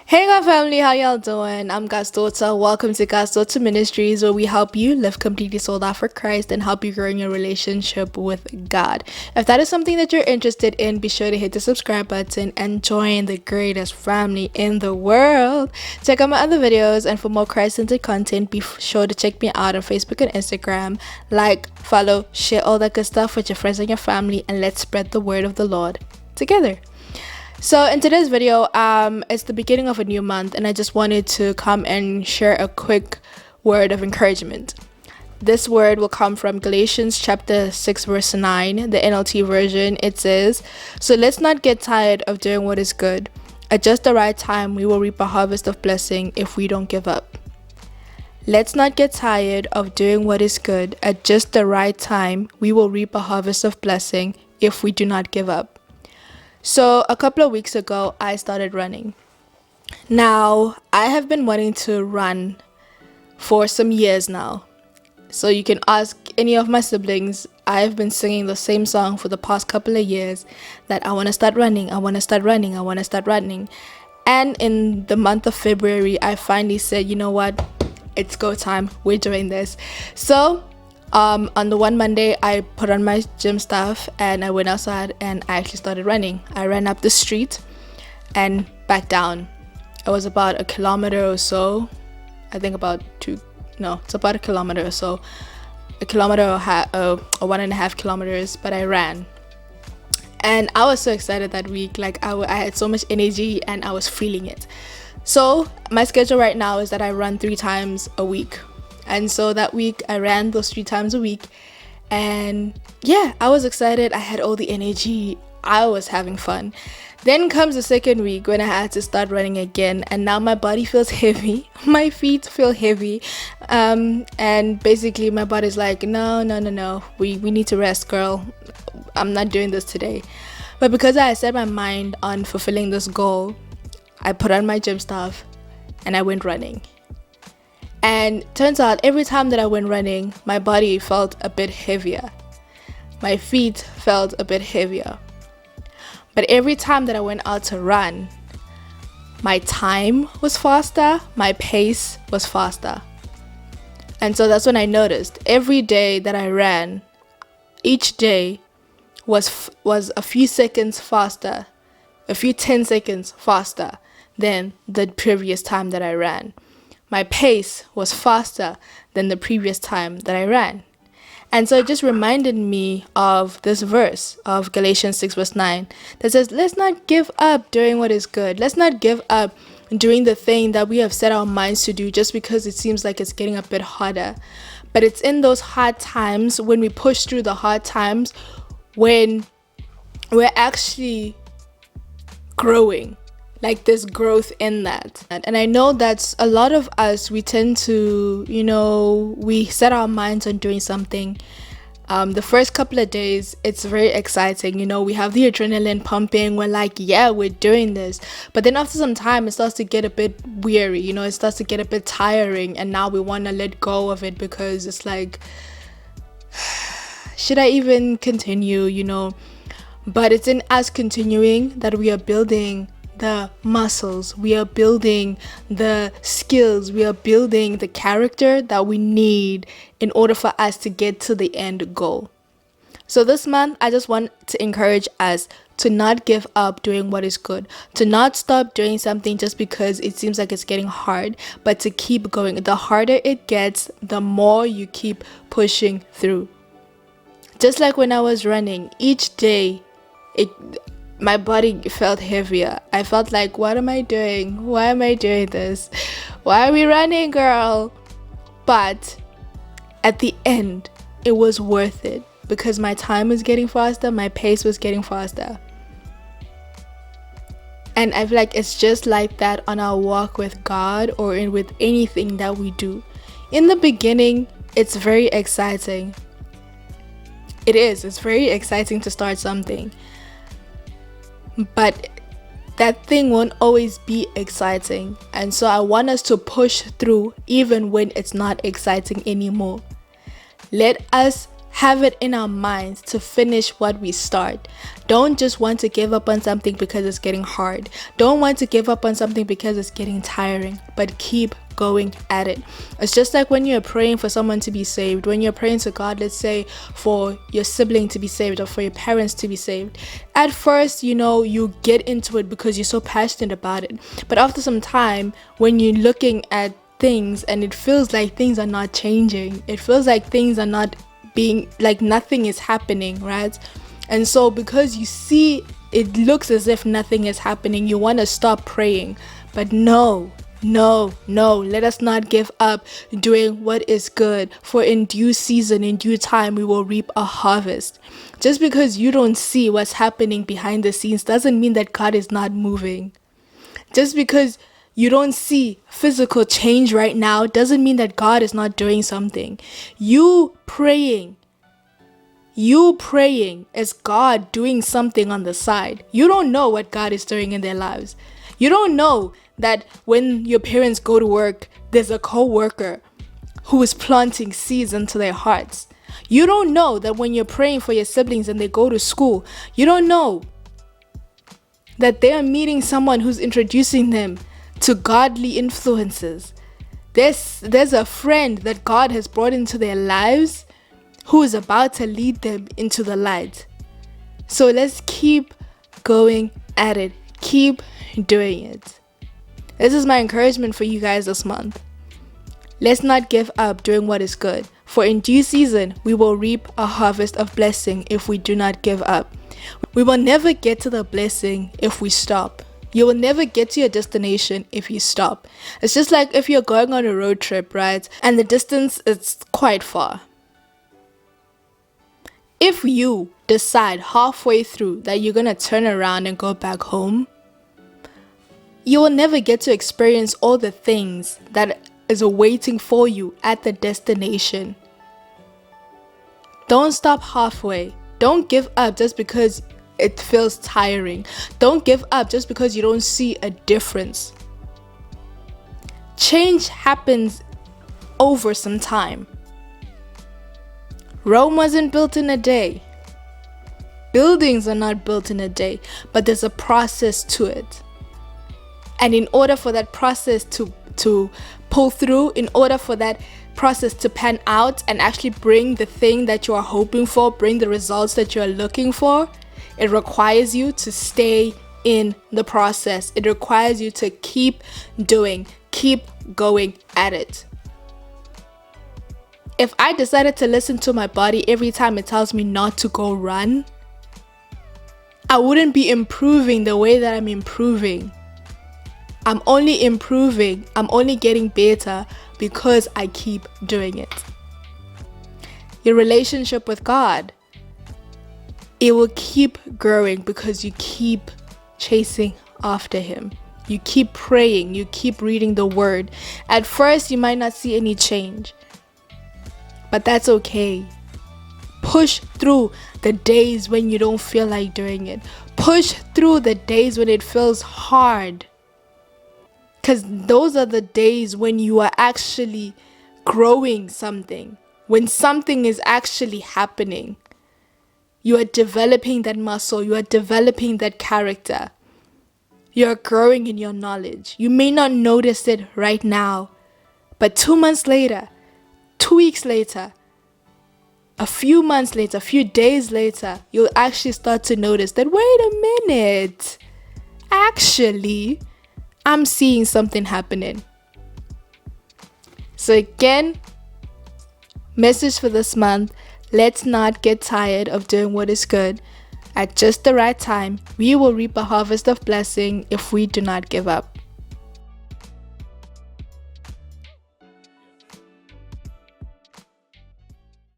Hey God family, how y'all doing? I'm God's daughter. Welcome to God's Daughter Ministries, where we help you live completely sold out for Christ and help you grow in your relationship with God. If that is something that you're interested in, be sure to hit the subscribe button and join the greatest family in the world. Check out my other videos, and for more Christ-centered content, be sure to check me out on Facebook and Instagram. Like, follow, share all that good stuff with your friends and your family, and let's spread the word of the Lord together. So in today's video, it's the beginning of a new month, and I just wanted to come and share a quick word of encouragement. This word will come from Galatians chapter 6 verse 9, the NLT version. It says, "So let's not get tired of doing what is good. At just the right time, we will reap a harvest of blessing if we don't give up." Let's not get tired of doing what is good. At just the right time, we will reap a harvest of blessing if we do not give up. So a couple of weeks ago, I started running. Now, I have been wanting to run for some years now. So you can ask any of my siblings. I've been singing the same song for the past couple of years that I want to start running, I want to start running, I want to start running. And in the month of February, I finally said, you know what, it's go time, we're doing this. So on the one Monday, I put on my gym stuff and I went outside and I actually started running. I ran up the street and back down. It was about a kilometer or so. I think it's about a kilometer or so. A kilometer or 1.5 kilometers, but I ran. And I was so excited that week. Like I had so much energy and I was feeling it. So my schedule right now is that I run 3 times a week. And so that week I ran those 3 times a week, and yeah, I was excited. I had all the energy. I was having fun. Then comes the second week when I had to start running again, and now my body feels heavy. My feet feel heavy, and basically my body's like, no, we need to rest, girl. I'm not doing this today. But because I had set my mind on fulfilling this goal, I put on my gym stuff and I went running. And turns out every time that I went running, my body felt a bit heavier. My feet felt a bit heavier. But every time that I went out to run, my time was faster, my pace was faster. And so that's when I noticed every day that I ran, each day was a few seconds faster, a few 10 seconds faster than the previous time that I ran. My pace was faster than the previous time that I ran. And so it just reminded me of this verse of Galatians 6 verse 9 that says, let's not give up doing what is good. Let's not give up doing the thing that we have set our minds to do just because it seems like it's getting a bit harder. But it's in those hard times, when we push through the hard times, when we're actually growing. Like there's growth in that. And I know that a lot of us, we tend to, we set our minds on doing something. The first couple of days, it's very exciting. We have the adrenaline pumping. We're like, yeah, we're doing this. But then after some time, it starts to get a bit weary. It starts to get a bit tiring. And now we want to let go of it because it's like, should I even continue, But it's in us continuing that we are building the muscles, we are building the skills, we are building the character that we need in order for us to get to the end goal. So this month, I just want to encourage us to not give up doing what is good, to not stop doing something just because it seems like it's getting hard, but to keep going. The harder it gets, the more you keep pushing through. Just like when I was running, each day, my body felt heavier. I felt like, what am I doing? Why am I doing this? Why are we running, girl? But at the end, it was worth it because my time was getting faster, my pace was getting faster. And I feel like it's just like that on our walk with God or with anything that we do. In the beginning, it's very exciting. It's very exciting to start something. But that thing won't always be exciting. And so I want us to push through even when it's not exciting anymore. Let us have it in our minds to finish what we start. Don't just want to give up on something because it's getting hard. Don't want to give up on something because it's getting tiring, but keep going at it. It's just like when you're praying for someone to be saved, when you're praying to God, let's say for your sibling to be saved or for your parents to be saved. At first, you get into it because you're so passionate about it. But after some time, when you're looking at things and it feels like things are not changing, it feels like things are not being, like nothing is happening, right? And so because you see it looks as if nothing is happening, you want to stop praying. But no, let us not give up doing what is good, for in due season, in due time, we will reap a harvest. Just because you don't see what's happening behind the scenes doesn't mean that God is not moving. Just because you don't see physical change right now doesn't mean that God is not doing something. You praying is God doing something on the side. You don't know what God is doing in their lives. You don't know that when your parents go to work, there's a co-worker who is planting seeds into their hearts. You don't know that when you're praying for your siblings and they go to school, you don't know that they are meeting someone who's introducing them to godly influences. There's a friend that God has brought into their lives who is about to lead them into the light. So let's keep going at it. Keep doing it. This is my encouragement for you guys this month. Let's not give up doing what is good, for in due season we will reap a harvest of blessing if we do not give up. We will never get to the blessing if we stop. You will never get to your destination if you stop. It's just like if you're going on a road trip, right? And the distance is quite far. If you decide halfway through that you're going to turn around and go back home, you will never get to experience all the things that is awaiting for you at the destination. Don't stop halfway. Don't give up just because it feels tiring. Don't give up just because you don't see a difference. Change happens over some time. Rome wasn't built in a day. Buildings are not built in a day, but there's a process to it. And in order for that process to pull through, in order for that process to pan out and actually bring the thing that you are hoping for, bring the results that you are looking for, it requires you to stay in the process. It requires you to keep doing, keep going at it. If I decided to listen to my body every time it tells me not to go run, I wouldn't be improving the way that I'm improving. I'm only improving, I'm only getting better because I keep doing it. Your relationship with God, it will keep growing because you keep chasing after Him. You keep praying, you keep reading the Word. At first, you might not see any change, but that's okay. Push through the days when you don't feel like doing it. Push through the days when it feels hard. Because those are the days when you are actually growing something. When something is actually happening. You are developing that muscle. You are developing that character. You are growing in your knowledge. You may not notice it right now. But 2 months later, 2 weeks later, a few months later, a few days later, you'll actually start to notice that, wait a minute. Actually, I'm seeing something happening. So again, message for this month, let's not get tired of doing what is good. At just the right time, we will reap a harvest of blessing if we do not give up.